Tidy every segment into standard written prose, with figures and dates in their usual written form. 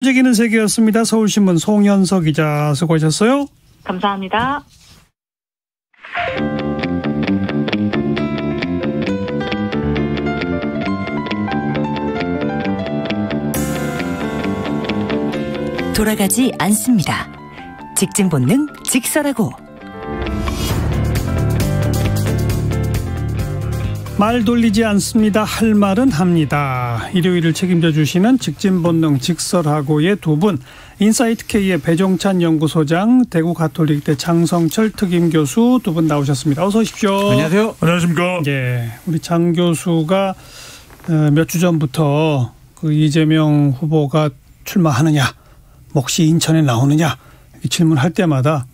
움직이는 세계였습니다. 서울신문 송현석 기자 수고하셨어요. 감사합니다. 돌아가지 않습니다. 직진 본능 직설하고. 말 돌리지 않습니다. 할 말은 합니다. 일요일을 책임져 주시는 직진 본능 직설하고의 두 분, 인사이트 K의 배종찬 연구소장, 대구 가톨릭대 장성철 특임 교수 두 분 나오셨습니다. 어서 오십시오. 안녕하세요. 안녕하십니까. 예, 우리 장 교수가 몇 주 전부터 그 이재명 후보가 출마하느냐, 몫이 인천에 나오느냐 질문할 때마다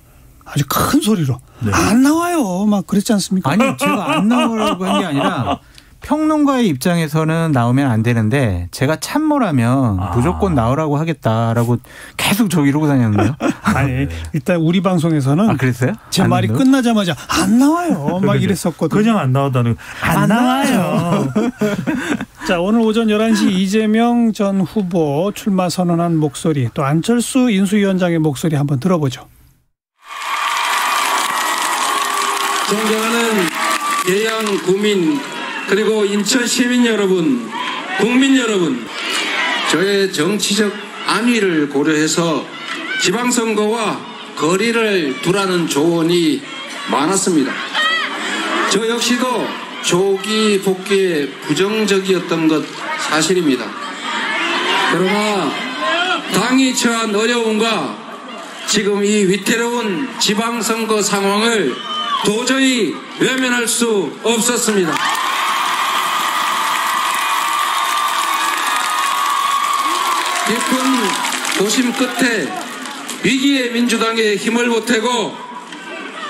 아주 큰 소리로 네. 안 나와요 막 그랬지 않습니까? 아니 제가 안 나오라고 한 게 아니라 평론가의 입장에서는 나오면 안 되는데 제가 참모라면 무조건 나오라고 하겠다라고 계속 저 이러고 다녔는데요. 아니 일단 우리 방송에서는 그랬어요? 제 말이 끝나자마자 안 나와요 막 이랬었거든요. 그냥 안 나오다는 안 나와요. 자, 오늘 오전 11시 이재명 전 후보 출마 선언한 목소리, 또 안철수 인수위원장의 목소리 한번 들어보죠. 존경하는 계양 구민 그리고 인천 시민 여러분, 국민 여러분, 저의 정치적 안위를 고려해서 지방선거와 거리를 두라는 조언이 많았습니다. 저 역시도 조기 복귀에 부정적이었던 것 사실입니다. 그러나 당이 처한 어려움과 지금 이 위태로운 지방선거 상황을 도저히 외면할 수 없었습니다. 깊은 고심 끝에 위기의 민주당에 힘을 보태고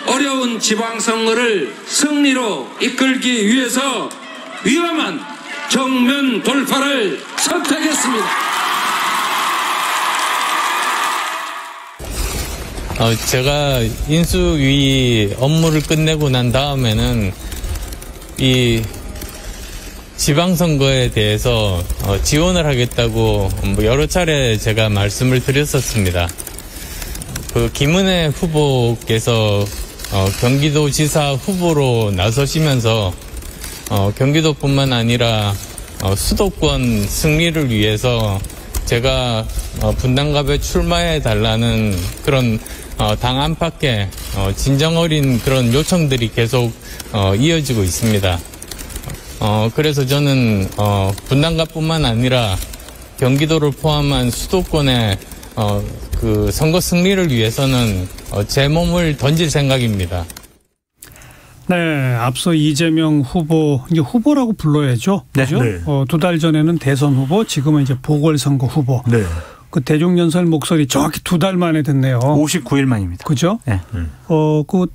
어려운 지방선거를 승리로 이끌기 위해서 위험한 정면 돌파를 선택했습니다. 제가 인수위 업무를 끝내고 난 다음에는 이 지방선거에 대해서 지원을 하겠다고 여러 차례 제가 말씀을 드렸었습니다. 그 김은혜 후보께서 경기도지사 후보로 나서시면서 경기도뿐만 아니라 수도권 승리를 위해서 제가 분당갑에 출마해 달라는 그런 당 안팎의 진정 어린 그런 요청들이 계속 이어지고 있습니다. 그래서 저는 분당갑뿐만 아니라 경기도를 포함한 수도권의 그 선거 승리를 위해서는 제 몸을 던질 생각입니다. 네, 앞서 이재명 후보, 이제 후보라고 불러야죠. 그죠? 네. 2달 전에는 대선 후보, 지금은 이제 보궐선거 후보. 네. 그 대중연설 목소리 정확히 2달 만에 듣네요. 59일 만입니다. 그죠? 네. 그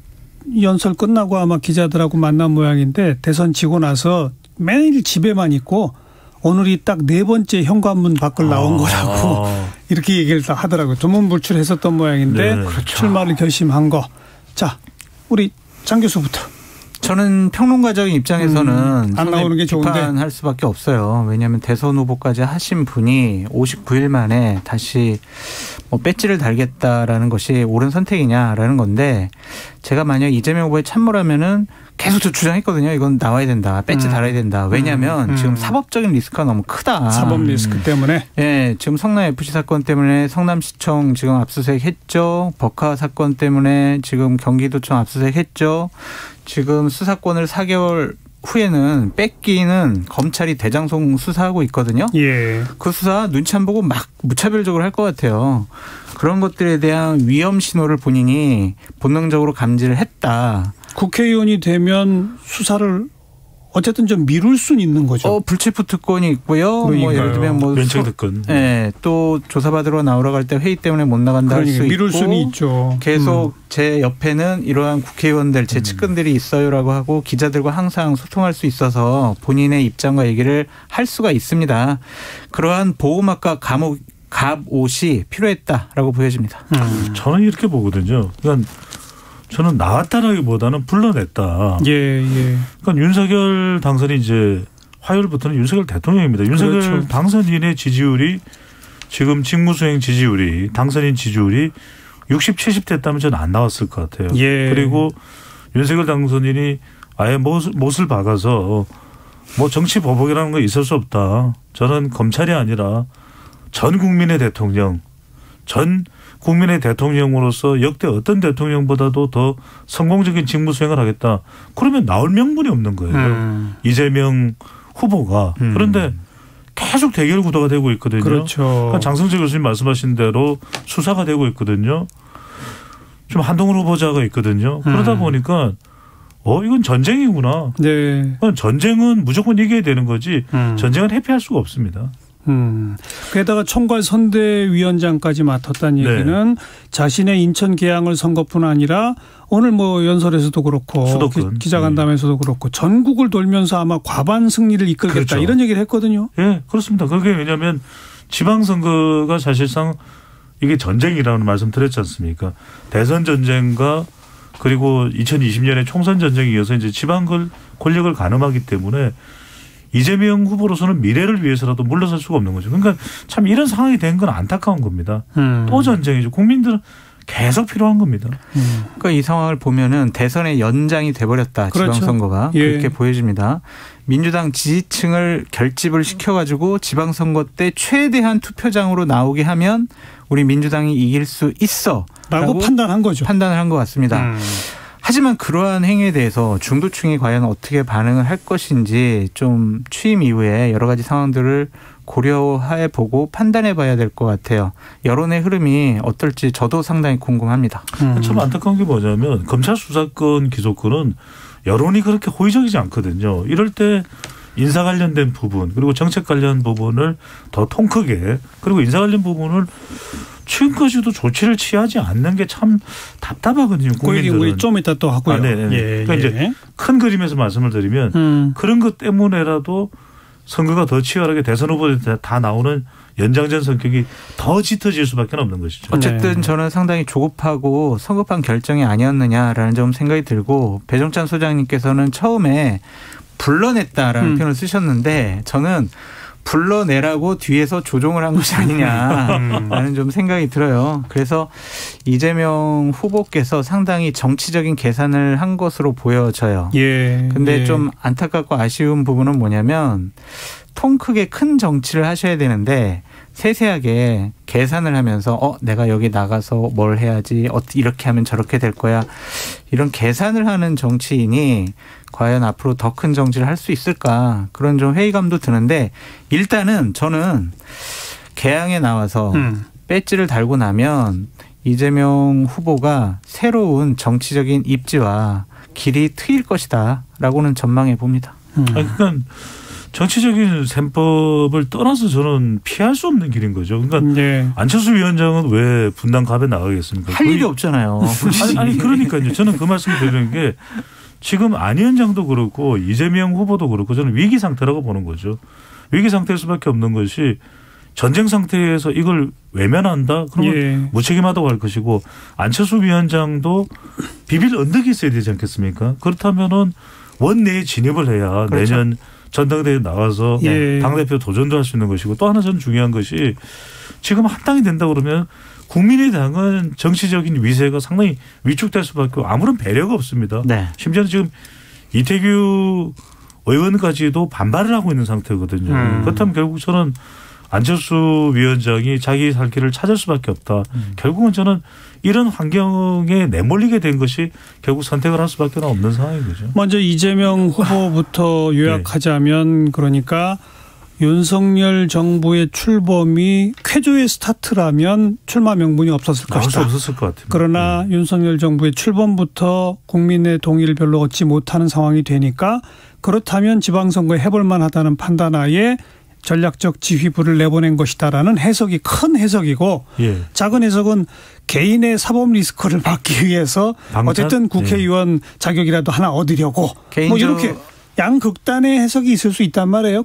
연설 끝나고 아마 기자들하고 만난 모양인데 대선 지고 나서 매일 집에만 있고 오늘이 딱 4번째 현관문 밖을 나온 거라고 이렇게 얘기를 하더라고요. 두문불출했었던 모양인데 네. 그렇죠. 출마를 결심한 거. 자, 우리 장 교수부터. 저는 평론가적인 입장에서는 안 나오는 게 좋은데 비판할 수밖에 없어요. 왜냐하면 대선 후보까지 하신 분이 59일 만에 다시 배지를 달겠다라는 것이 옳은 선택이냐라는 건데, 제가 만약 이재명 후보의 참모라면은 계속 저 주장했거든요. 이건 나와야 된다. 배지 달아야 된다. 왜냐하면 지금 사법적인 리스크가 너무 크다. 사법 리스크 때문에. 예, 지금 성남FC 사건 때문에 성남시청 지금 압수수색 했죠. 버카 사건 때문에 지금 경기도청 압수수색 했죠. 지금 수사권을 4개월 후에는 뺏기는 검찰이 대장송 수사하고 있거든요. 예. 그 수사 눈치 안 보고 막 무차별적으로 할 것 같아요. 그런 것들에 대한 위험 신호를 본인이 본능적으로 감지를 했다. 국회의원이 되면 수사를 어쨌든 좀 미룰 수는 있는 거죠. 불체포 특권이 있고요. 뭐 예를 들면 면책 특권. 네, 또 조사받으러 나오러 갈 때 회의 때문에 못 나간다 할 수 있고. 미룰 수는 있죠. 계속 제 옆에는 이러한 국회의원들, 제 측근들이 있어요라고 하고 기자들과 항상 소통할 수 있어서 본인의 입장과 얘기를 할 수가 있습니다. 그러한 보호막과 갑옷이 필요했다라고 보여집니다. 저는 이렇게 보거든요. 그러니까 저는 나왔다라기보다는 불러냈다. 예. 그러니까 윤석열 당선이 이제 화요일부터는 윤석열 대통령입니다. 윤석열 그렇죠. 당선인의 지지율이 지금 직무수행 지지율이 당선인 지지율이 60, 70 됐다면 저는 안 나왔을 것 같아요. 예. 그리고 윤석열 당선인이 아예 못을 박아서 뭐 정치 보복이라는 거 있을 수 없다. 저는 검찰이 아니라 전 국민의 대통령, 전 국민의 대통령으로서 역대 어떤 대통령보다도 더 성공적인 직무 수행을 하겠다. 그러면 나올 명분이 없는 거예요. 이재명 후보가. 그런데 계속 대결 구도가 되고 있거든요. 그렇죠. 그러니까 장성재 교수님 말씀하신 대로 수사가 되고 있거든요. 좀 한동훈 후보자가 있거든요. 그러다 보니까 이건 전쟁이구나. 네. 전쟁은 무조건 이겨야 되는 거지 전쟁은 회피할 수가 없습니다. 게다가 총괄 선대위원장까지 맡았다는 얘기는 자신의 인천 계양을 선거뿐 아니라 오늘 뭐 연설에서도 그렇고 기자간담회에서도 그렇고 전국을 돌면서 아마 과반 승리를 이끌겠다 그렇죠. 이런 얘기를 했거든요. 예, 그렇습니다. 그게 왜냐하면 지방선거가 사실상 이게 전쟁이라는 말씀 드렸지 않습니까? 대선 전쟁과 그리고 2020년에 총선 전쟁에 이어서 이제 지방 권력을 가늠하기 때문에 이재명 후보로서는 미래를 위해서라도 물러설 수가 없는 거죠. 그러니까 참 이런 상황이 된 건 안타까운 겁니다. 또 전쟁이죠. 국민들은 계속 필요한 겁니다. 그러니까 이 상황을 보면은 대선의 연장이 돼버렸다. 그렇죠. 지방선거가. 예. 그렇게 보여집니다. 민주당 지지층을 결집을 시켜가지고 지방선거 때 최대한 투표장으로 나오게 하면 우리 민주당이 이길 수 있어. 라고 판단한 거죠. 판단을 한 것 같습니다. 하지만 그러한 행위에 대해서 중도층이 과연 어떻게 반응을 할 것인지 좀 취임 이후에 여러 가지 상황들을 고려해 보고 판단해 봐야 될 것 같아요. 여론의 흐름이 어떨지 저도 상당히 궁금합니다. 참 안타까운 게 뭐냐면 검찰 수사권 기소권은 여론이 그렇게 호의적이지 않거든요. 이럴 때 인사 관련된 부분 그리고 정책 관련 부분을 더 통 크게 그리고 인사 관련 부분을 지금까지도 조치를 취하지 않는 게 참 답답하거든요. 국민들은. 우리 좀 이따 또 하고요. 예, 그러니까 이제 큰 그림에서 말씀을 드리면 그런 것 때문에라도 선거가 더 치열하게 대선 후보들 다 나오는 연장전 성격이 더 짙어질 수밖에 없는 것이죠. 어쨌든 저는 상당히 조급하고 성급한 결정이 아니었느냐라는 점 생각이 들고 배종찬 소장님께서는 처음에 불러냈다라는 표현을 쓰셨는데 저는 불러내라고 뒤에서 조종을 한 것이 아니냐라는 좀 생각이 들어요. 그래서 이재명 후보께서 상당히 정치적인 계산을 한 것으로 보여져요. 근데 좀 안타깝고 아쉬운 부분은 뭐냐면 통 크게 큰 정치를 하셔야 되는데 세세하게 계산을 하면서 내가 여기 나가서 뭘 해야지 이렇게 하면 저렇게 될 거야 이런 계산을 하는 정치인이 과연 앞으로 더 큰 정치를 할 수 있을까 그런 좀 회의감도 드는데 일단은 저는 개항에 나와서 배지를 달고 나면 이재명 후보가 새로운 정치적인 입지와 길이 트일 것이다 라고는 전망해 봅니다. 그러니까 정치적인 셈법을 떠나서 저는 피할 수 없는 길인 거죠. 그러니까 안철수 위원장은 왜 분당 갑에 나가겠습니까? 할 일이 없잖아요. 아니 그러니까요. 저는 그 말씀을 드리는 게 지금 안 위원장도 그렇고 이재명 후보도 그렇고 저는 위기 상태라고 보는 거죠. 위기 상태일 수밖에 없는 것이 전쟁 상태에서 이걸 외면한다? 그러면 무책임하다고 할 것이고 안철수 위원장도 비빌 언덕이 있어야 되지 않겠습니까? 그렇다면은 원내에 진입을 해야 그렇죠. 내년 전당대회에 나가서 당대표 도전도 할 수 있는 것이고 또 하나 저는 중요한 것이 지금 합당이 된다 그러면 국민의당은 정치적인 위세가 상당히 위축될 수밖에 아무런 배려가 없습니다. 심지어 지금 이태규 의원까지도 반발을 하고 있는 상태거든요. 그렇다면 결국 저는 안철수 위원장이 자기 살 길을 찾을 수밖에 없다. 결국은 저는 이런 환경에 내몰리게 된 것이 결국 선택을 할 수밖에 없는 상황인 거죠. 먼저 이재명 후보부터 요약하자면 그러니까 윤석열 정부의 출범이 쾌조의 스타트라면 출마 명분이 없었을 것이다. 없었을 것 같아요. 그러나 윤석열 정부의 출범부터 국민의 동의를 별로 얻지 못하는 상황이 되니까 그렇다면 지방선거에 해볼 만하다는 판단하에 전략적 지휘부를 내보낸 것이다라는 해석이 큰 해석이고 작은 해석은 개인의 사법 리스크를 막기 위해서 어쨌든 국회의원 자격이라도 하나 얻으려고 뭐 이렇게 양극단의 해석이 있을 수 있단 말이에요.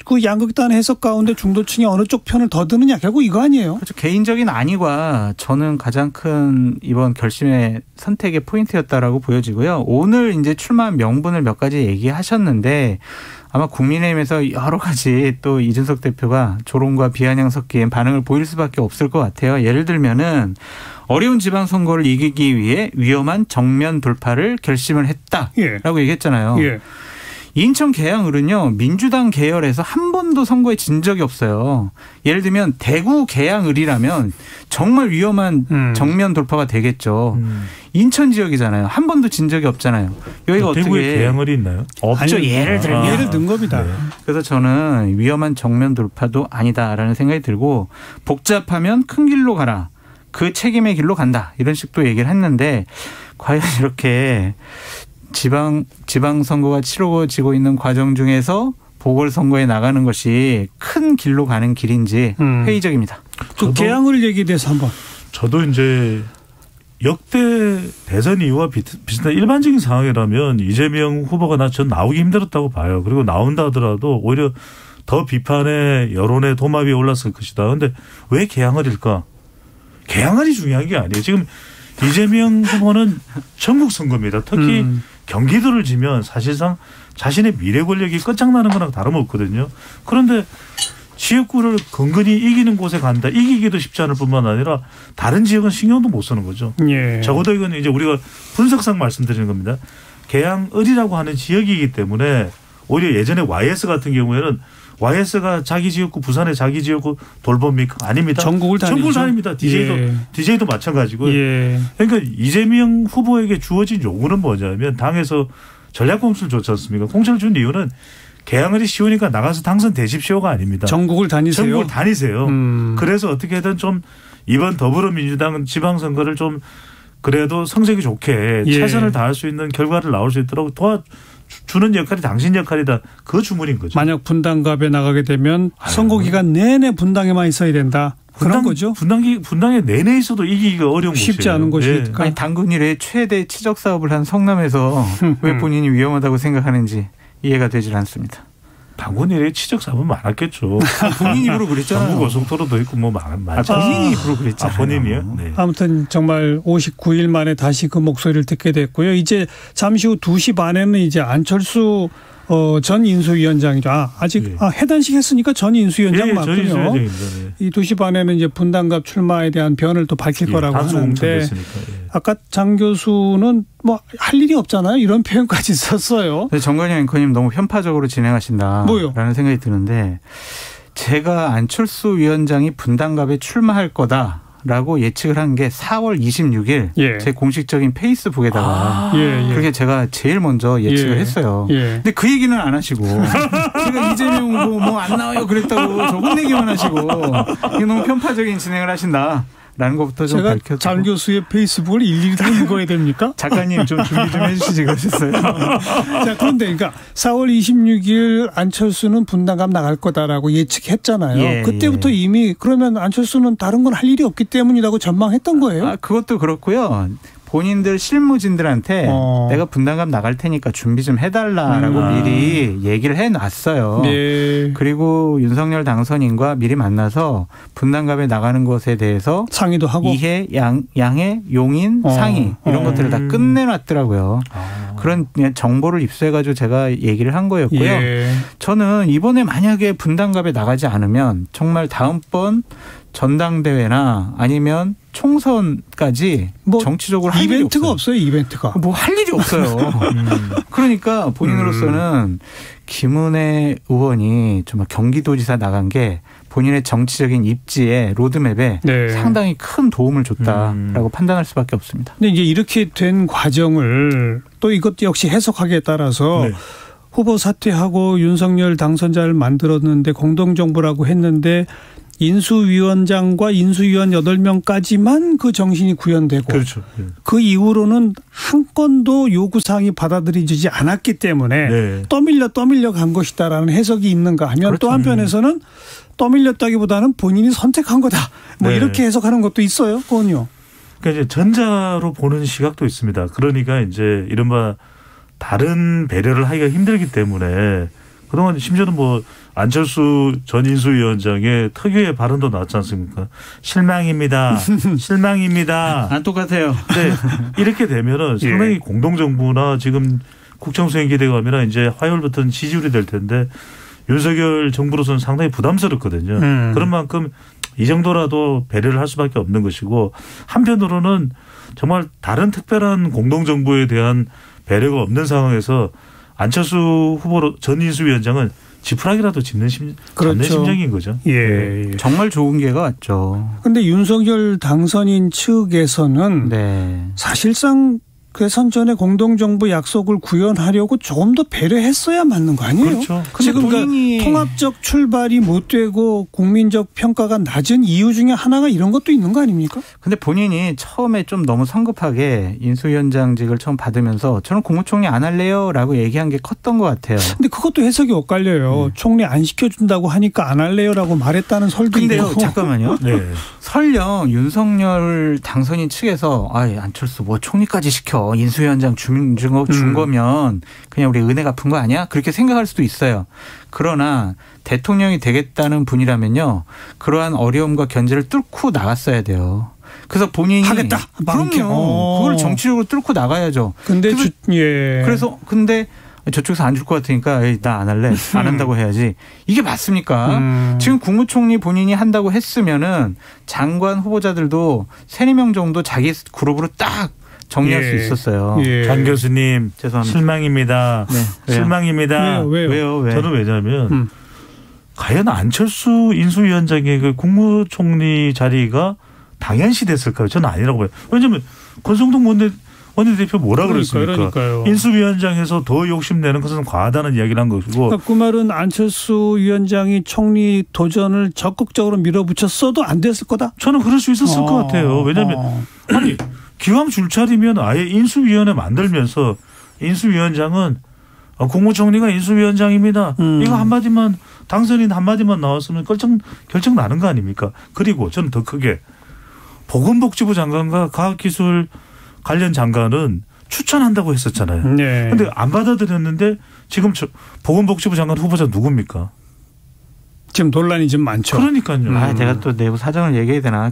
그 양극단 해석 가운데 중도층이 어느 쪽 편을 더 드느냐 결국 이거 아니에요. 그렇죠. 개인적인 안위가 저는 가장 큰 이번 결심의 선택의 포인트였다라고 보여지고요. 오늘 이제 출마 명분을 몇 가지 얘기하셨는데 아마 국민의힘에서 여러 가지 또 이준석 대표가 조롱과 비아냥 섞인 반응을 보일 수밖에 없을 것 같아요. 예를 들면은 어려운 지방선거를 이기기 위해 위험한 정면 돌파를 결심을 했다라고 얘기했잖아요. 예. 인천 계양을은요 민주당 계열에서 한 번도 선거에 진 적이 없어요. 예를 들면 대구 계양을이라면 정말 위험한 정면 돌파가 되겠죠. 인천 지역이잖아요. 한 번도 진 적이 없잖아요. 여기가 대구에 어떻게 계양을이 있나요? 없죠. 아니, 예를 들면 예를 든 겁니다. 네. 그래서 저는 위험한 정면 돌파도 아니다라는 생각이 들고 복잡하면 큰 길로 가라. 그 책임의 길로 간다. 이런 식도 얘기를 했는데 과연 이렇게 지방선거가 치러지고 있는 과정 중에서 보궐선거에 나가는 것이 큰 길로 가는 길인지 회의적입니다. 그 계양을 얘기에 대해서 한번. 저도 이제 역대 대선 이후와 비슷한 일반적인 상황이라면 이재명 후보가 전 나오기 힘들었다고 봐요. 그리고 나온다 하더라도 오히려 더 비판의 여론의 도마 위에 올랐을 것이다. 그런데 왜 계양을일까? 계양을이 중요한 게 아니에요. 지금 이재명 후보는 전국 선거입니다. 특히 경기도를 지면 사실상 자신의 미래 권력이 끝장나는 거랑 다름없거든요. 그런데 지역구를 근근히 이기는 곳에 간다. 이기기도 쉽지 않을 뿐만 아니라 다른 지역은 신경도 못 쓰는 거죠. 예. 적어도 이건 이제 우리가 분석상 말씀드리는 겁니다. 계양을이라고 하는 지역이기 때문에 오히려 예전에 YS 같은 경우에는 YS가 자기 지역구 부산의 자기 지역구 돌봅니까? 아닙니다. 전국을 다닙니다. DJ도 마찬가지고요. 예. 그러니까 이재명 후보에게 주어진 요구는 뭐냐면 당에서 전략공천을 줬지 않습니까? 공천을 준 이유는 계양을이 쉬우니까 나가서 당선되십시오가 아닙니다. 전국을 다니세요. 전국을 다니세요. 그래서 어떻게든 좀 이번 더불어민주당 지방선거를 좀 그래도 성적이 좋게 최선을 다할 수 있는 결과를 나올 수 있도록 도와주는 역할이 당신 역할이다. 그 주문인 거죠. 만약 분당갑에 나가게 되면 선거 기간 내내 분당에만 있어야 된다. 그런 거죠. 분당에 내내 있어도 이기기가 어려운 곳이에요. 쉽지 않은 곳이니까. 아니, 당군 이래 최대 치적 사업을 한 성남에서 왜 본인이 위험하다고 생각하는지 이해가 되질 않습니다. 당군 이래 치적 사업은 많았겠죠. 본인 입으로 그랬잖아요. 전국 고속도로도 있고 뭐 많죠. 본인 입으로 그랬잖아요. 본인이요? 네. 아무튼 정말 59일 만에 다시 그 목소리를 듣게 됐고요. 이제 잠시 후 2시 반에는 이제 안철수 전 인수위원장이죠. 아직 해단식 했으니까 전 인수위원장 맞군요. 전 인수위원장입니다. 이 2시 반에는 이제 분당갑 출마에 대한 변을 또 밝힐 거라고 하는데 아까 장 교수는 뭐 할 일이 없잖아요. 이런 표현까지 썼어요. 정관영 앵커님 너무 편파적으로 진행하신다라는 뭐요? 생각이 드는데 제가 안철수 위원장이 분당갑에 출마할 거다. 라고 예측을 한 게 4월 26일 제 공식적인 페이스북에다가 그렇게 제가 제일 먼저 예측을 했어요. 근데 그 얘기는 안 하시고 제가 이재명 후보 뭐 안 나와요 그랬다고 저번 얘기만 하시고 이게 너무 편파적인 진행을 하신다. 라는 것부터 좀 밝혀주고. 장 교수의 페이스북을 일일이 다 읽어야 됩니까? 작가님 좀 준비 좀 해주시지 그러셨어요. 자, 그런데 그러니까 4월 26일 안철수는 분당갑 나갈 거다라고 예측했잖아요. 그때부터 이미 그러면 안철수는 다른 건 할 일이 없기 때문이라고 전망했던 거예요? 그것도 그렇고요. 본인들 실무진들한테 내가 분당갑 나갈 테니까 준비 좀 해달라라고 미리 얘기를 해놨어요. 네. 그리고 윤석열 당선인과 미리 만나서 분당갑에 나가는 것에 대해서 상의도 하고 이해, 양해, 용인, 상의 이런 것들을 다 끝내놨더라고요. 그런 정보를 입수해가지고 제가 얘기를 한 거였고요. 저는 이번에 만약에 분당갑에 나가지 않으면 정말 다음번 전당대회나 아니면 총선까지 뭐 정치적으로 할 일이 이벤트가 없어요. 이벤트가. 뭐 할 일이 없어요. 그러니까 본인으로서는 김은혜 의원이 정말 경기도지사 나간 게 본인의 정치적인 입지에 로드맵에 상당히 큰 도움을 줬다라고 판단할 수밖에 없습니다. 근데 이제 이렇게 된 과정을 또 이것 역시 해석하기에 따라서 후보 사퇴하고 윤석열 당선자를 만들었는데 공동정부라고 했는데 인수위원장과 인수위원 8명까지만 그 정신이 구현되고 그 이후로는 한 건도 요구사항이 받아들여지지 않았기 때문에 떠밀려 간 것이다라는 해석이 있는가 하면 또 한편에서는 떠밀렸다기보다는 본인이 선택한 거다. 뭐 이렇게 해석하는 것도 있어요. 그건요. 그러니까 이제 전자로 보는 시각도 있습니다. 그러니까 이제 이른바 다른 배려를 하기가 힘들기 때문에 그동안 심지어는 뭐 안철수 전 인수위원장의 특유의 발언도 나왔지 않습니까? 실망입니다. 실망입니다. 안 똑같아요. 네. 이렇게 되면은 상당히 공동정부나 지금 국정수행 기대감이나 이제 화요일부터는 지지율이 될 텐데 윤석열 정부로서는 상당히 부담스럽거든요. 그런 만큼 이 정도라도 배려를 할 수밖에 없는 것이고 한편으로는 정말 다른 특별한 공동정부에 대한 배려가 없는 상황에서 안철수 후보 전 인수위원장은 지푸라기라도 짚는 그렇죠. 심정인 거죠. 예. 정말 좋은 기회가 왔죠. 그런데 윤석열 당선인 측에서는 네. 사실상 대선 전에 공동정부 약속을 구현하려고 조금 더 배려했어야 맞는 거 아니에요? 그렇죠. 지금 본인이 통합적 출발이 못 되고 국민적 평가가 낮은 이유 중에 하나가 이런 것도 있는 거 아닙니까? 근데 본인이 처음에 좀 너무 성급하게 인수위원장직을 처음 받으면서 저는 국무총리 안 할래요라고 얘기한 게 컸던 것 같아요. 근데 그것도 해석이 엇갈려요. 총리 안 시켜준다고 하니까 안 할래요라고 말했다는 설도 근데요, 있고. 잠깐만요. 네. 설령 윤석열 당선인 측에서 안철수 뭐 총리까지 시켜 인수위원장 준 거면 그냥 우리 은혜 갚은 거 아니야? 그렇게 생각할 수도 있어요. 그러나 대통령이 되겠다는 분이라면요. 그러한 어려움과 견제를 뚫고 나갔어야 돼요. 그래서 본인이 하겠다. 그럼요. 그걸 정치적으로 뚫고 나가야죠. 근데 그래서 근데 저쪽에서 안 줄 것 같으니까 나 안 할래. 안 한다고 해야지. 이게 맞습니까? 지금 국무총리 본인이 한다고 했으면은 장관 후보자들도 3-4명 정도 자기 그룹으로 딱 정리할 수 있었어요. 장 교수님 죄송합니다. 실망입니다. 네. 실망입니다. 왜요? 저는 왜냐하면 과연 안철수 인수위원장의 그 국무총리 자리가 당연시 됐을까요? 저는 아니라고 봐요. 왜냐하면 권성동 원내대표 뭐라 그랬습니까? 그러니까요. 인수위원장에서 더 욕심내는 것은 과하다는 이야기를 한 것이고. 그러니까 그 말은 안철수 위원장이 총리 도전을 적극적으로 밀어붙였어도 안 됐을 거다? 저는 그럴 수 있었을 것 같아요. 왜냐하면 아니 기왕 줄 차리면 아예 인수위원회 만들면서 인수위원장은 국무총리가 인수위원장입니다. 이거 한마디만 당선인 한마디만 나왔으면 결정 나는 거 아닙니까? 그리고 저는 더 크게 보건복지부 장관과 과학기술 관련 장관은 추천한다고 했었잖아요. 그런데 안 받아들였는데 지금 보건복지부 장관 후보자 누굽니까? 지금 논란이 좀 많죠. 그러니까요. 제가 또 내부 사정을 얘기해야 되나?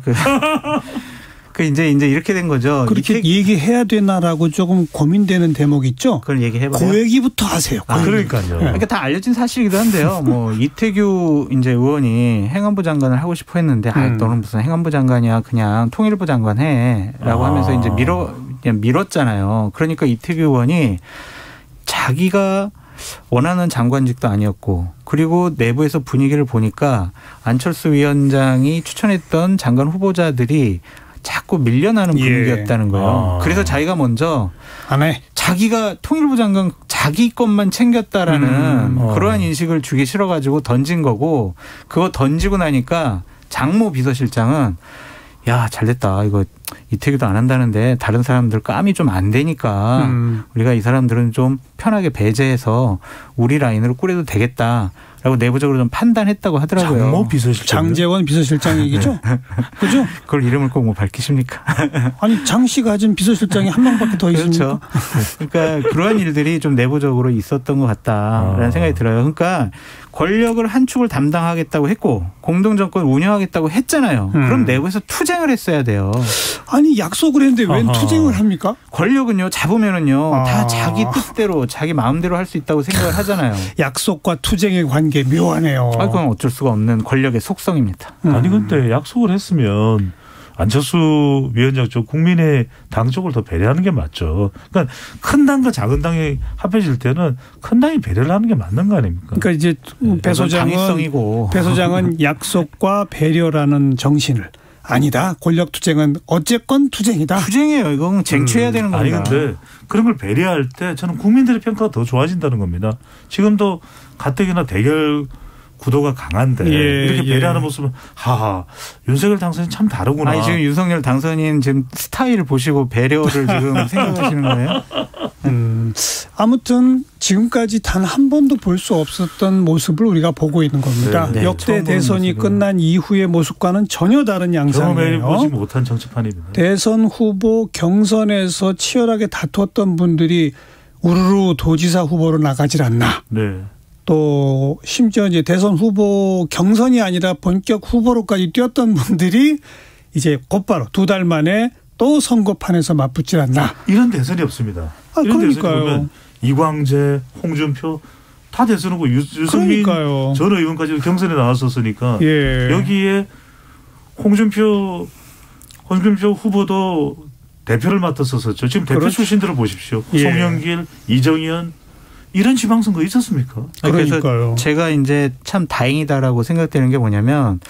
이제 이렇게 된 거죠. 그렇게 얘기해야 되나라고 조금 고민되는 대목이 있죠. 그걸 얘기해봐요. 그 얘기부터 하세요. 그러니까요. 그러니까 다 알려진 사실이기도 한데요. 뭐 이태규 이제 의원이 행안부 장관을 하고 싶어 했는데 너는 무슨 행안부 장관이야? 그냥 통일부 장관 해라고 하면서 이제 그냥 밀었잖아요. 그러니까 이태규 의원이 자기가 원하는 장관직도 아니었고 그리고 내부에서 분위기를 보니까 안철수 위원장이 추천했던 장관 후보자들이 자꾸 밀려나는 분위기였다는 거예요. 그래서 자기가 먼저 안 해. 자기가 통일부 장관 자기 것만 챙겼다라는 그러한 인식을 주기 싫어가지고 던진 거고 그거 던지고 나니까 장모 비서실장은 야 잘됐다. 이거 이태규도 안 한다는데 다른 사람들 감이 좀 안 되니까 우리가 이 사람들은 좀 편하게 배제해서 우리 라인으로 꾸려도 되겠다라고 내부적으로 좀 판단했다고 하더라고요. 장모 비서실장. 장재원 비서실장 얘기죠? 그죠? 그걸 이름을 꼭 뭐 밝히십니까? 아니 장 씨가 가진 비서실장이 한 명밖에 더 있습니까? 그렇죠. 그러니까 그러한 일들이 좀 내부적으로 있었던 것 같다라는 생각이 들어요. 그러니까 권력을 한 축을 담당하겠다고 했고 공동정권 운영하겠다고 했잖아요. 그럼 내부에서 투쟁을 했어야 돼요. 아니 약속을 했는데 웬 투쟁을 합니까? 권력은요 잡으면은요 다 자기 뜻대로 자기 마음대로 할 수 있다고 생각을 하잖아요. 약속과 투쟁의 관계 묘하네요. 그건 어쩔 수가 없는 권력의 속성입니다. 아니 근데 약속을 했으면 안철수 위원장 쪽 국민의 당 쪽을 더 배려하는 게 맞죠. 그러니까 큰 당과 작은 당이 합해질 때는 큰 당이 배려를 하는 게 맞는 거 아닙니까? 그러니까 이제 배 소장은 약속과 배려라는 정신을 아니다. 권력 투쟁은 어쨌건 투쟁이다. 투쟁이에요. 이건 쟁취해야 되는 겁니다. 아니 근데 그런 걸 배려할 때 저는 국민들의 평가가 더 좋아진다는 겁니다. 지금도 가뜩이나 대결 구도가 강한데 이렇게 배려하는 모습은 윤석열 당선인 참 다르구나. 아니 지금 윤석열 당선인 지금 스타일을 보시고 배려를 지금 생각하시는 거예요? 아무튼 지금까지 단 한 번도 볼 수 없었던 모습을 우리가 보고 있는 겁니다. 네, 역대 대선이 끝난 이후의 모습과는 전혀 다른 양상이에요. 경험해보지 못한 정치판입니다. 대선 후보 경선에서 치열하게 다투었던 분들이 우르르 도지사 후보로 나가질 않나. 네. 또 심지어 이제 대선 후보 경선이 아니라 본격 후보로까지 뛰었던 분들이 이제 곧바로 2달 만에 또 선거판에서 맞붙질 않나. 이런 대선이 없습니다. 이런 그러니까요. 대선이 보면 이광재, 홍준표 다 대선 후보 유승민 그러니까요. 전 의원까지 경선에 나왔었으니까 예. 여기에 홍준표 후보도 대표를 맡았었죠. 지금 대표 그렇죠. 출신들을 보십시오. 예. 송영길, 이정현 이런 지방선거 있었습니까? 그러니까요. 그래서 제가 이제 참 다행이다라고 생각되는 게 뭐냐면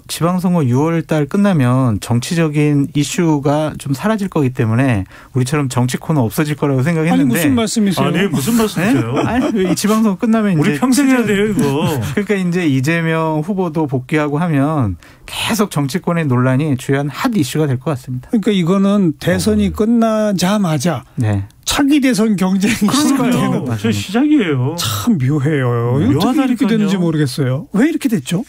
지방선거 6월 달 끝나면 정치적인 이슈가 좀 사라질 거기 때문에 우리처럼 정치 코너 없어질 거라고 생각했는데. 아니 무슨 말씀이세요? 아니 무슨 말씀이세요? 네? 아니, 이 지방선거 끝나면 우리 이제 평생 해야 돼요 이거. 그러니까 이제 이재명 후보도 복귀하고 하면 계속 정치권의 논란이 주요한 핫 이슈가 될 것 같습니다. 그러니까 이거는 대선이 끝나자마자 네. 차기 대선 경쟁이 시작되는 저 시작이에요. 참 묘해요. 어떻게 이렇게 됐는지 모르겠어요. 왜 이렇게 됐죠?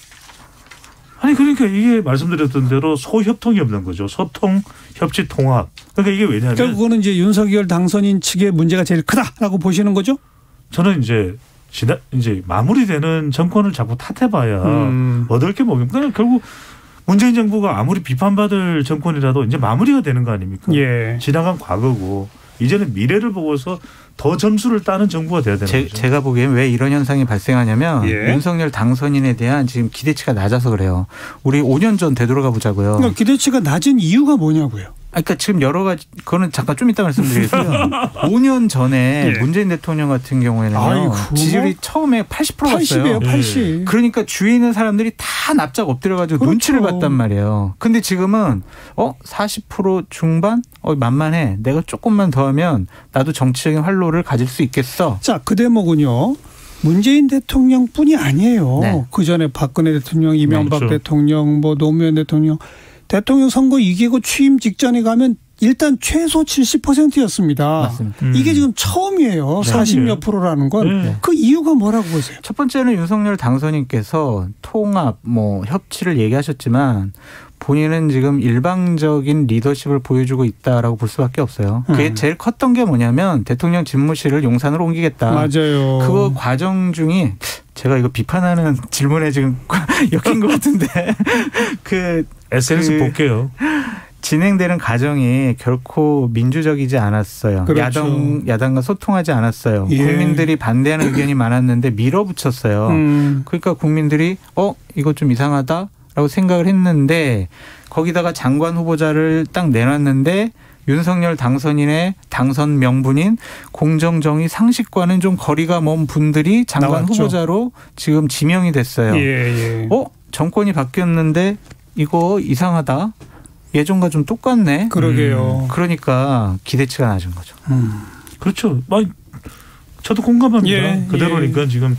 아니 그러니까 이게 말씀드렸던 대로 소협통이 없는 거죠. 소통, 협치, 통합. 그러니까 이게 왜냐하면 그거는 이제 윤석열 당선인 측의 문제가 제일 크다라고 보시는 거죠? 저는 이제 마무리되는 정권을 자꾸 탓해봐야 얻을 게 뭐겠습니까? 그러니까 결국 문재인 정부가 아무리 비판받을 정권이라도 이제 마무리가 되는 거 아닙니까? 예. 지나간 과거고 이제는 미래를 보고서 더 점수를 따는 정부가 돼야 되는 거죠. 제가 보기엔 왜 이런 현상이 발생하냐면 예. 윤석열 당선인에 대한 지금 기대치가 낮아서 그래요. 우리 5년 전 되돌아가 보자고요. 그러니까 기대치가 낮은 이유가 뭐냐고요? 그러니까 지금 여러 가지 그거는 잠깐 좀 이따 말씀드리겠고요. 5년 전에 예. 문재인 대통령 같은 경우에는요. 아이고, 지지율이 처음에 80%였어요. 80이에요. 80. 그러니까 주위에 있는 사람들이 다 납작 엎드려가지고 그렇죠. 눈치를 봤단 말이에요. 근데 지금은 40% 중반? 만만해. 내가 조금만 더 하면 나도 정치적인 활로를 가질 수 있겠어. 자, 그 대목은요. 문재인 대통령뿐이 아니에요. 네. 그전에 박근혜 대통령, 이명박 그렇죠. 대통령, 노무현 대통령 선거 이기고 취임 직전에 가면 일단 최소 70%였습니다. 맞습니다. 이게 지금 처음이에요. 네. 40몇 프로라는 건. 네. 그 이유가 뭐라고 보세요? 첫 번째는 윤석열 당선인께서 통합, 협치를 얘기하셨지만 본인은 지금 일방적인 리더십을 보여주고 있다라고 볼 수밖에 없어요. 그게 제일 컸던 게 뭐냐면 대통령 집무실을 용산으로 옮기겠다. 맞아요. 그거 과정 중이 제가 이거 비판하는 질문에 지금 엮인 것 같은데 SNS 볼게요. 진행되는 과정이 결코 민주적이지 않았어요. 그렇죠. 야당과 소통하지 않았어요. 예. 국민들이 반대하는 의견이 많았는데 밀어붙였어요. 그러니까 국민들이 이거 좀 이상하다라고 생각을 했는데 거기다가 장관 후보자를 딱 내놨는데 윤석열 당선인의 당선 명분인 공정정의 상식과는 좀 거리가 먼 분들이 장관 나왔죠. 후보자로 지금 지명이 됐어요. 예. 정권이 바뀌었는데 이거 이상하다. 예전과 좀 똑같네. 그러게요. 그러니까 기대치가 낮은 거죠. 그렇죠. 저도 공감합니다. 예, 그대로니까 지금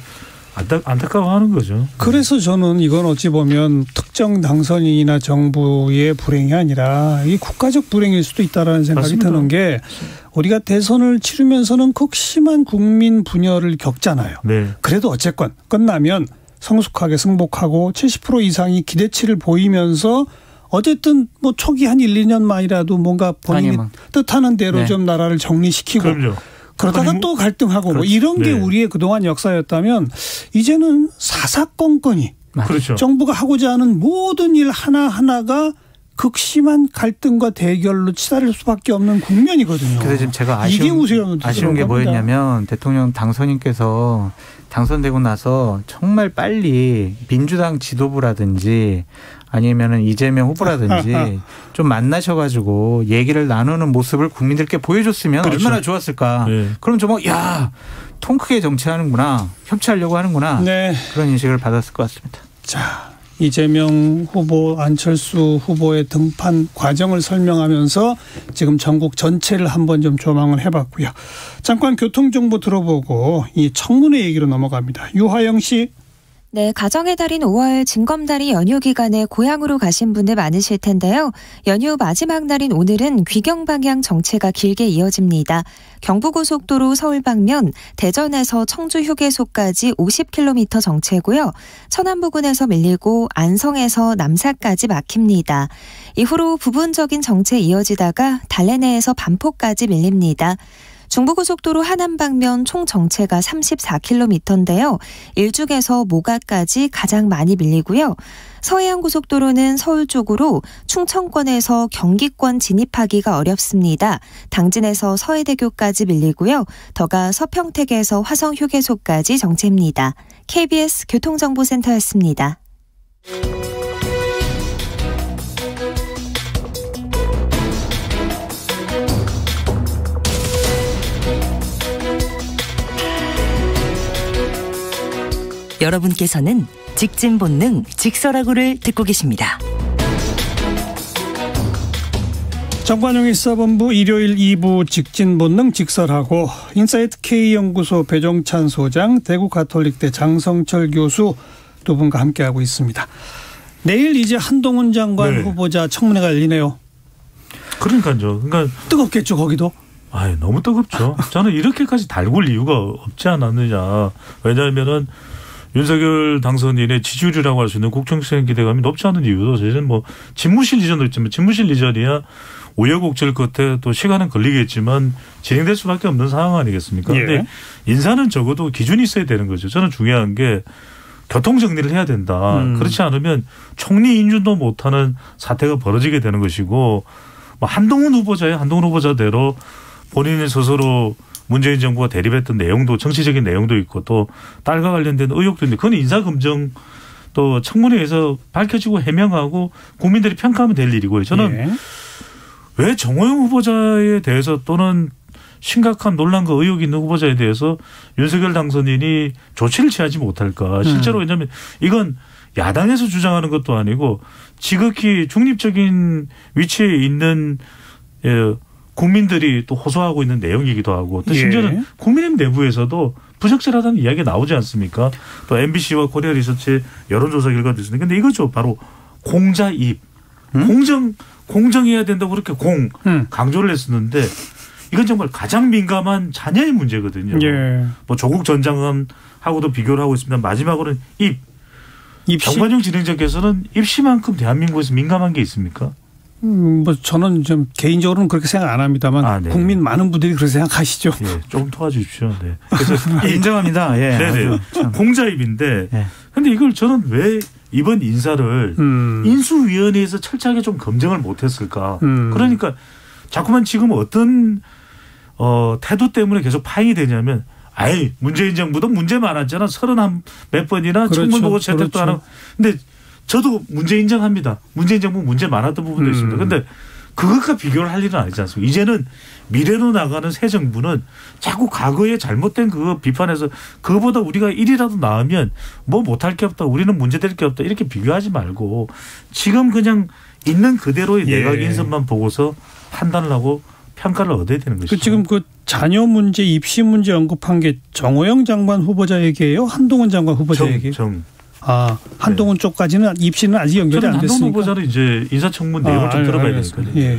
안타까워하는 거죠. 그래서 저는 이건 어찌 보면 특정 당선인이나 정부의 불행이 아니라 이 국가적 불행일 수도 있다라는 생각이 맞습니다. 드는 게 우리가 대선을 치르면서는 극심한 국민 분열을 겪잖아요. 네. 그래도 어쨌건 끝나면 성숙하게 승복하고 70% 이상이 기대치를 보이면서 어쨌든 초기 한 1, 2년만이라도 뭔가 본인이 뜻하는 대로 네. 좀 나라를 정리시키고 그럼요. 그러다가 또 갈등하고 그렇죠. 이런 게 네. 우리의 그동안 역사였다면 이제는 사사건건이 그렇죠. 정부가 하고자 하는 모든 일 하나하나가 극심한 갈등과 대결로 치달을 수밖에 없는 국면이거든요. 그래서 지금 제가 이게 아쉬운 게 뭐였냐면 대통령 당선인께서 당선되고 나서 정말 빨리 민주당 지도부라든지 아니면은 이재명 후보라든지 좀 만나셔가지고 얘기를 나누는 모습을 국민들께 보여줬으면 그렇죠. 얼마나 좋았을까. 네. 그럼 좀 통 크게 정치하는구나. 협치하려고 하는구나. 네. 그런 인식을 받았을 것 같습니다. 자, 이재명 후보, 안철수 후보의 등판 과정을 설명하면서 지금 전국 전체를 한번 좀 조망을 해봤고요. 잠깐 교통정보 들어보고 이 청문회 얘기로 넘어갑니다. 유하영 씨. 네, 가정의 달인 5월 징검다리 연휴 기간에 고향으로 가신 분들 많으실 텐데요. 연휴 마지막 날인 오늘은 귀경 방향 정체가 길게 이어집니다. 경부고속도로 서울 방면 대전에서 청주 휴게소까지 50km 정체고요. 천안 부근에서 밀리고 안성에서 남사까지 막힙니다. 이후로 부분적인 정체 이어지다가 달래내에서 반포까지 밀립니다. 중부고속도로 하남 방면 총 정체가 34km인데요. 일죽에서 모가까지 가장 많이 밀리고요. 서해안고속도로는 서울 쪽으로 충청권에서 경기권 진입하기가 어렵습니다. 당진에서 서해대교까지 밀리고요. 더가 서평택에서 화성휴게소까지 정체입니다. KBS 교통정보센터였습니다. 여러분께서는 직진 본능 직설하고를 듣고 계십니다. 정관용의 시사본부 일요일 2부 직진 본능 직설하고 인사이트 K연구소 배종찬 소장, 대구 가톨릭대 장성철 교수 두 분과 함께하고 있습니다. 내일 이제 한동훈 장관 네. 후보자 청문회가 열리네요. 그러니까요. 그러니까 뜨겁겠죠 거기도. 아, 너무 뜨겁죠. 저는 이렇게까지 달굴 이유가 없지 않았느냐. 왜냐하면은 윤석열 당선인의 지지율이라고 할 수 있는 국정수행 기대감이 높지 않은 이유도 사실은 뭐 집무실 이전도 있지만 집무실 이전이야 우여곡절 끝에 또 시간은 걸리겠지만 진행될 수밖에 없는 상황 아니겠습니까? 그런데 예. 인사는 적어도 기준이 있어야 되는 거죠. 저는 중요한 게 교통 정리를 해야 된다. 그렇지 않으면 총리 인준도 못하는 사태가 벌어지게 되는 것이고 뭐 한동훈 후보자의 한동훈 후보자대로 본인이 스스로 문재인 정부가 대립했던 내용도 정치적인 내용도 있고 또 딸과 관련된 의혹도 있는데 그건 인사검증 또 청문회에서 밝혀지고 해명하고 국민들이 평가하면 될 일이고요. 저는 예. 왜 정호영 후보자에 대해서 또는 심각한 논란과 의혹이 있는 후보자에 대해서 윤석열 당선인이 조치를 취하지 못할까. 실제로 왜냐하면 이건 야당에서 주장하는 것도 아니고 지극히 중립적인 위치에 있는 국민들이 또 호소하고 있는 내용이기도 하고 또 심지어는 예. 국민의힘 내부에서도 부적절하다는 이야기가 나오지 않습니까? 또 MBC와 코리아 리서치의 여론조사 결과도 있습니다. 그런데 이거죠. 바로 공자입. 공정해야 된다고 그렇게 강조를 했었는데 이건 정말 가장 민감한 자녀의 문제거든요. 예. 뭐 조국 전 장관하고도 비교를 하고 있습니다. 마지막으로는 입시. 정관용 진행자께서는 입시만큼 대한민국에서 민감한 게 있습니까? 뭐 저는 좀 개인적으로는 그렇게 생각 안 합니다만 네. 국민 많은 분들이 그렇게 생각하시죠. 예, 조금 도와주십시오. 네. 그래서 인정합니다. 예. 네네. 공자입인데 예. 근데 이걸 저는 왜 이번 인사를 인수위원회에서 철저하게 좀 검증을 못했을까. 그러니까 자꾸만 지금 어떤 태도 때문에 계속 파행이 되냐면 아이 문재인 정부도 문제 많았잖아. 30몇 번이나 그렇죠. 청문보고 채택도 그렇죠. 안 하고. 근데 저도 문제 인정합니다. 문재인 정부 문제 많았던 부분도 있습니다. 그런데 그것과 비교를 할 일은 아니지 않습니까? 이제는 미래로 나가는 새 정부는 자꾸 과거에 잘못된 그거 비판해서 그거보다 우리가 1이라도 나으면 뭐 못할 게 없다. 우리는 문제될 게 없다. 이렇게 비교하지 말고 지금 그냥 있는 그대로의 내각 인선만 보고서 판단을 하고 평가를 얻어야 되는 것이죠. 지금 그 자녀 문제, 입시 문제 언급한 게 정호영 장관 후보자 얘기예요? 한동훈 장관 후보자 얘기예요? 한동훈 쪽까지는 입시는 아직 연결이 안 됐으니까. 한동훈 후보자는 이제 인사청문 내용을 좀 들어봐야 되니까요. 예.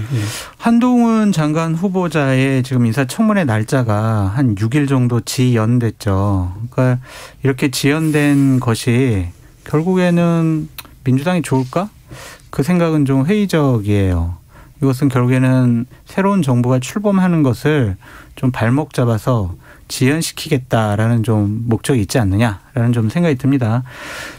한동훈 장관 후보자의 지금 인사청문회 날짜가 한 6일 정도 지연됐죠. 그러니까 이렇게 지연된 것이 결국에는 민주당이 좋을까? 그 생각은 좀 회의적이에요. 이것은 결국에는 새로운 정부가 출범하는 것을 좀 발목 잡아서 지연시키겠다라는 좀 목적이 있지 않느냐라는 좀 생각이 듭니다.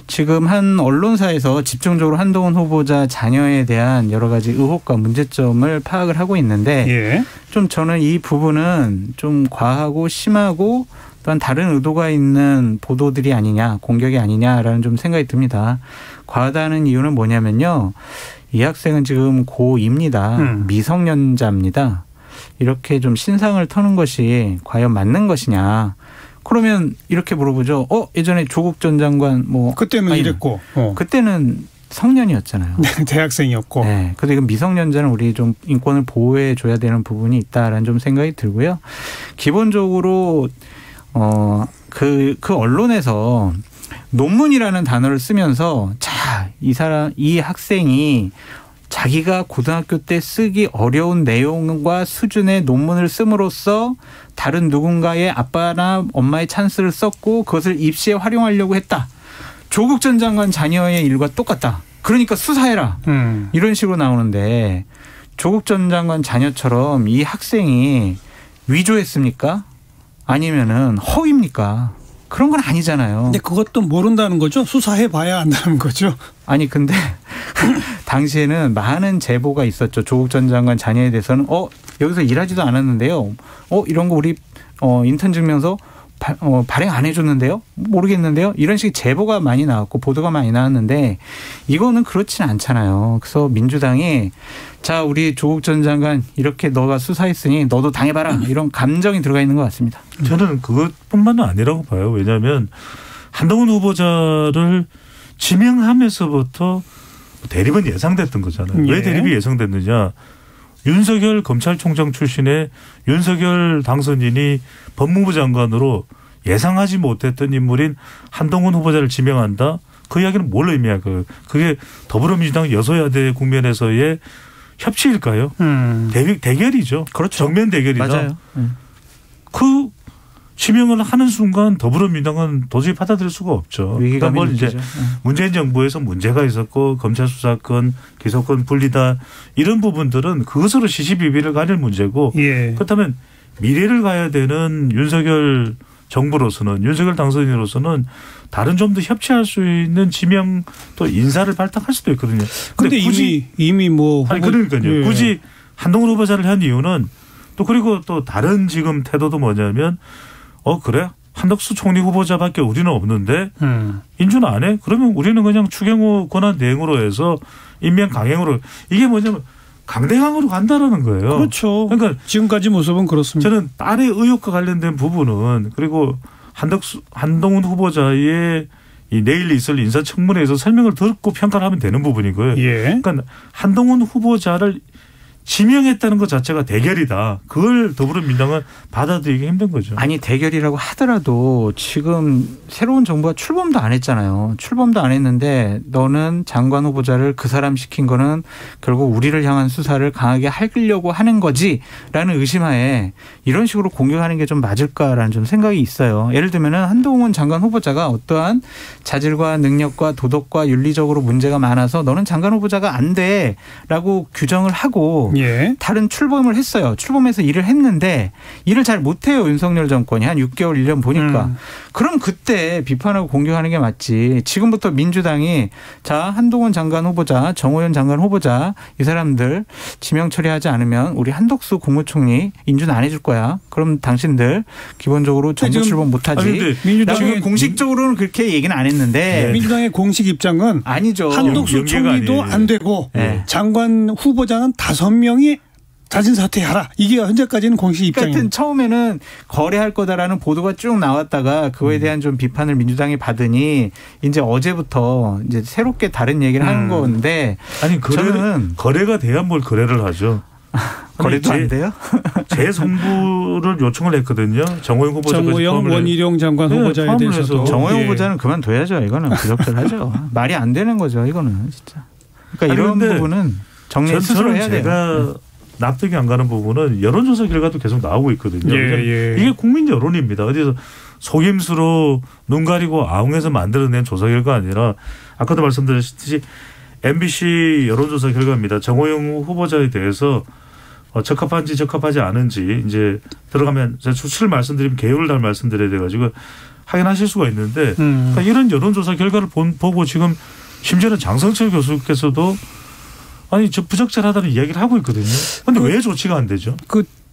지금 한 언론사에서 집중적으로 한동훈 후보자 자녀에 대한 여러 가지 의혹과 문제점을 파악을 하고 있는데 좀 저는 이 부분은 좀 과하고 심하고 또한 다른 의도가 있는 보도들이 아니냐, 공격이 아니냐라는 좀 생각이 듭니다. 과하다는 이유는 뭐냐면요. 이 학생은 지금 고2입니다. 미성년자입니다. 이렇게 좀 신상을 터는 것이 과연 맞는 것이냐. 그러면 이렇게 물어보죠. 예전에 조국 전 장관 그때는 이랬고. 그때는 성년이었잖아요. 네, 대학생이었고. 네. 근데 이건 미성년자는 우리 좀 인권을 보호해 줘야 되는 부분이 있다라는 좀 생각이 들고요. 기본적으로 그 언론에서 논문이라는 단어를 쓰면서 이 학생이 자기가 고등학교 때 쓰기 어려운 내용과 수준의 논문을 씀으로써 다른 누군가의 아빠나 엄마의 찬스를 썼고 그것을 입시에 활용하려고 했다. 조국 전 장관 자녀의 일과 똑같다. 그러니까 수사해라. 이런 식으로 나오는데 조국 전 장관 자녀처럼 이 학생이 위조했습니까? 아니면은 허위입니까? 그런 건 아니잖아요. 근데 그것도 모른다는 거죠? 수사해봐야 안다는 거죠? 아니 근데 당시에는 많은 제보가 있었죠. 조국 전 장관 자녀에 대해서는 여기서 일하지도 않았는데요. 이런 거 우리 인턴 증명서 발행 안 해줬는데요? 모르겠는데요? 이런 식의 제보가 많이 나왔고 보도가 많이 나왔는데 이거는 그렇지는 않잖아요. 그래서 민주당이 자 우리 조국 전 장관 이렇게 너가 수사했으니 너도 당해봐라 이런 감정이 들어가 있는 것 같습니다. 저는 그것뿐만은 아니라고 봐요. 왜냐하면 한동훈 후보자를 지명하면서부터 대립은 예상됐던 거잖아요. 왜 대립이 예상됐느냐. 윤석열 검찰총장 출신의 윤석열 당선인이 법무부 장관으로 예상하지 못했던 인물인 한동훈 후보자를 지명한다. 그 이야기는 뭘 의미할까요? 그게 더불어민주당 여소야대 국면에서의 협치일까요? 대결이죠. 그렇죠. 정면 대결이다. 맞아요. 그 지명을 하는 순간 더불어민주당은 도저히 받아들일 수가 없죠. 위기감이 그러니까 이제 문재인 정부에서 문제가 있었고 검찰 수사권, 기소권 분리다 이런 부분들은 그것으로 시시비비를 가릴 문제고 그렇다면 미래를 가야 되는 윤석열 정부로서는 윤석열 당선인으로서는 다른 좀 더 협치할 수 있는 지명 또 인사를 발탁할 수도 있거든요. 근데 이미 뭐 아니 그러니까요. 굳이 한동훈 후보자를 한 이유는 또 그리고 또 다른 지금 태도도 뭐냐면 그래? 한덕수 총리 후보자밖에 우리는 없는데 인준 안 해? 그러면 우리는 그냥 추경호 권한 대행으로 해서 임명 강행으로 이게 뭐냐면 강대강으로 간다라는 거예요. 그렇죠. 그러니까 지금까지 모습은 그렇습니다. 저는 딸의 의혹과 관련된 부분은 그리고 한동훈 후보자의 이 내일 있을 인사청문회에서 설명을 듣고 평가를 하면 되는 부분이고요. 그러니까 한동훈 후보자를 지명했다는 것 자체가 대결이다. 그걸 더불어민주당은 받아들이기 힘든 거죠. 아니 대결이라고 하더라도 지금 새로운 정부가 출범도 안 했잖아요. 출범도 안 했는데 너는 장관 후보자를 그 사람 시킨 거는 결국 우리를 향한 수사를 강하게 하려고 하는 거지라는 의심하에 이런 식으로 공격하는 게 좀 맞을까라는 좀 생각이 있어요. 예를 들면 한동훈 장관 후보자가 어떠한 자질과 능력과 도덕과 윤리적으로 문제가 많아서 너는 장관 후보자가 안 돼라고 규정을 하고 다른 출범을 했어요. 출범해서 일을 했는데 일을 잘 못해요. 윤석열 정권이 한 6개월 1년 보니까. 그럼 그때 비판하고 공격하는 게 맞지. 지금부터 민주당이 자 한동훈 장관 후보자 정호연 장관 후보자 이 사람들 지명 처리하지 않으면 우리 한덕수 국무총리 인준 안 해줄 거야. 그럼 당신들 기본적으로 정부 출범 못하지. 민주당이 공식적으로는 그렇게 얘기는 안 했는데. 민주당의 공식 입장은 아니죠. 한덕수 총리도 안 되고 장관 후보자는 5명이 자진 사퇴하라. 이게 현재까지는 공식 입장입니다. 하여튼 처음에는 거래할 거다라는 보도가 쭉 나왔다가 그거에 대한 좀 비판을 민주당이 받으니 이제 어제부터 이제 새롭게 다른 얘기를 하는 건데 아니 거래가 돼야 뭘 거래를 하죠. 거래도 안 돼요? 재송부를 요청을 했거든요. 정호영 후보자가 정호영 원희룡 장관 후보자에 대해서도. 정호영 후보자는 그만둬야죠. 이거는 부적절하죠. 말이 안 되는 거죠. 이거는 진짜. 그러니까 이런 부분은 정리 스스로 해야 돼요. 제가 납득이 안 가는 부분은 여론조사 결과도 계속 나오고 있거든요. 이게 국민 여론입니다. 어디서 속임수로 눈 가리고 아웅해서 만들어낸 조사 결과 아니라 아까도 말씀드렸듯이 MBC 여론조사 결과입니다. 정호영 후보자에 대해서 적합한지 적합하지 않은지 이제 들어가면 제가 수치를 말씀드리면 개요를 잘 말씀드려야 돼가지고 확인하실 수가 있는데 그러니까 이런 여론조사 결과를 보고 지금 심지어는 장성철 교수께서도 아니 저 부적절하다는 이야기를 하고 있거든요. 그런데 왜 조치가 안 되죠?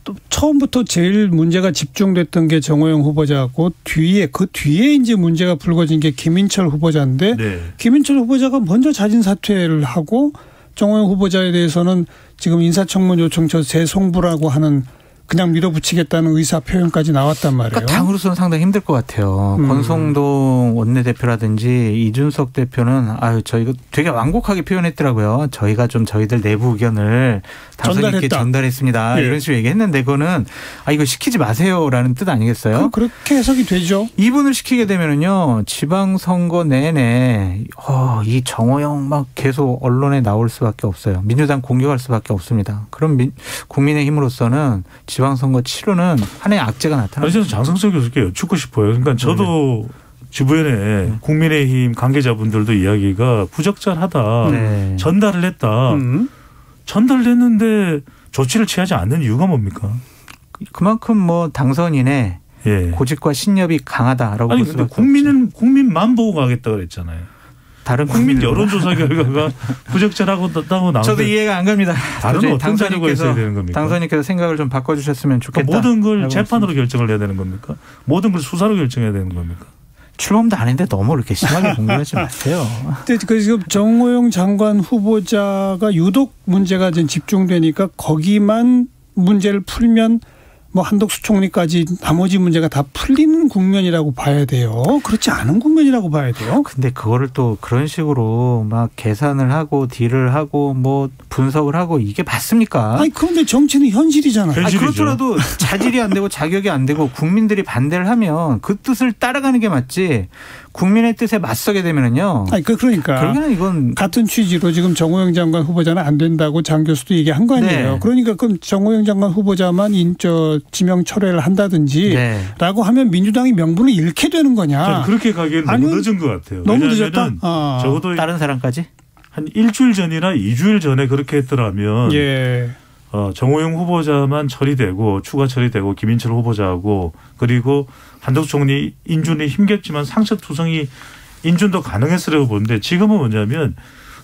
또 처음부터 제일 문제가 집중됐던 게 정호영 후보자고 그 뒤에 이제 문제가 불거진 게 김인철 후보자인데 김인철 후보자가 먼저 자진 사퇴를 하고 정호영 후보자에 대해서는 지금 인사청문 요청서 재송부라고 하는 그냥 밀어붙이겠다는 의사 표현까지 나왔단 말이에요. 그러니까 당으로서는 상당히 힘들 것 같아요. 권성동 원내대표라든지 이준석 대표는 저희가 되게 완곡하게 표현했더라고요. 저희가 좀 저희들 내부 의견을 당선인께 전달했습니다. 이런 식으로 얘기했는데 그거는 이거 시키지 마세요라는 뜻 아니겠어요? 그렇게 해석이 되죠. 이분을 시키게 되면은요 지방선거 내내 이 정호영 막 계속 언론에 나올 수밖에 없어요. 민주당 공격할 수밖에 없습니다. 그럼 국민의힘으로서는 지방선거 치르는 하나의 악재가 나타나요. 저는 장성철 교수께 여쭙고 싶어요. 그러니까 저도 주변에 국민의힘 관계자분들도 이야기가 부적절하다. 전달을 했다. 전달을 했는데 조치를 취하지 않는 이유가 뭡니까? 그만큼 뭐 당선인의 예. 고집과 신념이 강하다라고 아니 볼 근데 수밖에 국민만 보고 가겠다 그랬잖아요. 다른 국민 여론조사 결과가 부적절하고 나오는데 저도 이해가 안 갑니다. 다른 어떤 자료가 있어야 되는 겁니까? 당선인께서 생각을 좀 바꿔주셨으면 좋겠다. 그러니까 모든 걸 재판으로 결정을 해야 되는 겁니까? 모든 걸 수사로 결정해야 되는 겁니까? 출범도 아닌데 너무 이렇게 심하게 공격하지 마세요. 근데 지금 정호영 장관 후보자가 유독 문제가 좀 집중되니까 거기만 문제를 풀면 뭐 한덕수 총리까지 나머지 문제가 다 풀리는 국면이라고 봐야 돼요. 그렇지 않은 국면이라고 봐야 돼요. 근데 그거를 또 그런 식으로 막 계산을 하고 딜을 하고 뭐 분석을 하고 이게 맞습니까? 아니 그런데 정치는 현실이잖아요. 아니, 그렇더라도 자질이 안 되고 자격이 안 되고 국민들이 반대를 하면 그 뜻을 따라가는 게 맞지. 국민의 뜻에 맞서게 되면은요. 아니 그러니까 결국에는 이건 같은 취지로 지금 정호영 장관 후보자는 안 된다고 장 교수도 얘기한 거 아니에요. 네. 그러니까 그럼 정호영 장관 후보자만 지명 철회를 한다든지 네. 라고 하면 민주당이 명분을 잃게 되는 거냐. 저는 그렇게 가기에는 너무 늦은 것 같아요. 너무 늦었다. 적어도 다른 사람까지 한 일주일 전이나 2주일 전에 그렇게 했더라면 예. 정호영 후보자만 처리되고 추가 처리되고 김인철 후보자하고 그리고 한덕수 총리 인준이 힘겹지만 상처투성이 인준도 가능했으라고 보는데 지금은 뭐냐면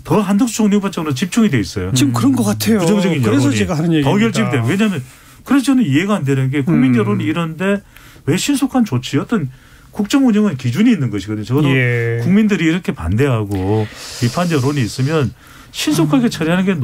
더 한덕수 총리 후보 쪽으로 집중이 돼 있어요. 지금 그런 것 같아요. 부정적인 그래서 여론이 제가 하는 얘기입니다. 더 결집돼요. 왜냐하면 그래서 저는 이해가 안 되는 게 국민 여론이 이런데 왜 신속한 조치 어떤 국정 운영은 기준이 있는 것이거든요. 적어도 예. 국민들이 이렇게 반대하고 비판 여론이 있으면 신속하게 처리하는 게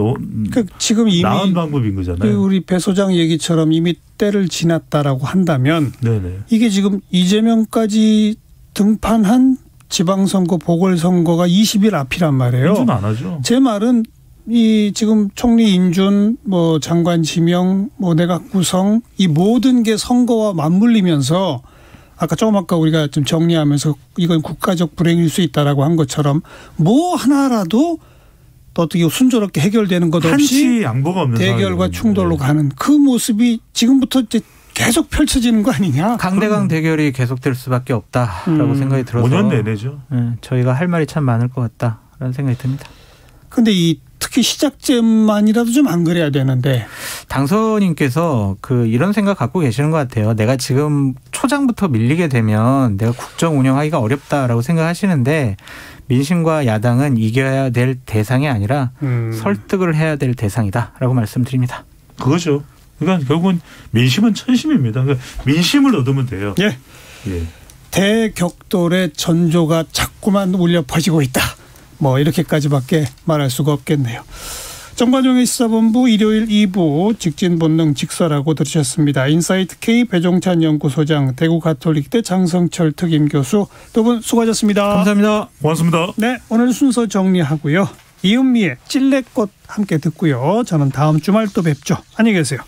지금 이미 나은 방법인 거잖아요. 우리 배 소장 얘기처럼 이미 때를 지났다라고 한다면 네네. 이게 지금 이재명까지 등판한 지방선거 보궐선거가 20일 앞이란 말이에요. 인준 안 하죠. 제 말은 이 지금 총리 인준 뭐 장관 지명 뭐 내각 구성 이 모든 게 선거와 맞물리면서 아까 조금 아까 우리가 좀 정리하면서 이건 국가적 불행일 수 있다라고 한 것처럼 뭐 하나라도 또 어떻게 순조롭게 해결되는 것 없이 한치 양보가 없는 대결과 충돌로 가는 그 모습이 지금부터 이제 계속 펼쳐지는 거 아니냐. 강대강 대결이 계속될 수밖에 없다라고 생각이 들어서 5년 내내죠. 저희가 할 말이 참 많을 것 같다라는 생각이 듭니다. 그런데 특히 시작점만이라도 좀 안 그래야 되는데. 당선인께서 이런 생각 갖고 계시는 것 같아요. 내가 지금 초장부터 밀리게 되면 내가 국정 운영하기가 어렵다라고 생각하시는데 민심과 야당은 이겨야 될 대상이 아니라 설득을 해야 될 대상이다라고 말씀드립니다. 그거죠. 그러니까 결국은 민심은 천심입니다. 그러니까 민심을 얻으면 돼요. 예. 예. 대격돌의 전조가 자꾸만 울려 퍼지고 있다. 뭐 이렇게까지밖에 말할 수가 없겠네요. 정관용의 시사본부 일요일 2부 직진본능 직설하고 들으셨습니다. 인사이트 K 배종찬 연구소장, 대구 가톨릭대 장성철 특임교수 두 분 수고하셨습니다. 감사합니다. 고맙습니다. 네, 오늘 순서 정리하고요. 이은미의 찔레꽃 함께 듣고요. 저는 다음 주말 또 뵙죠. 안녕히 계세요.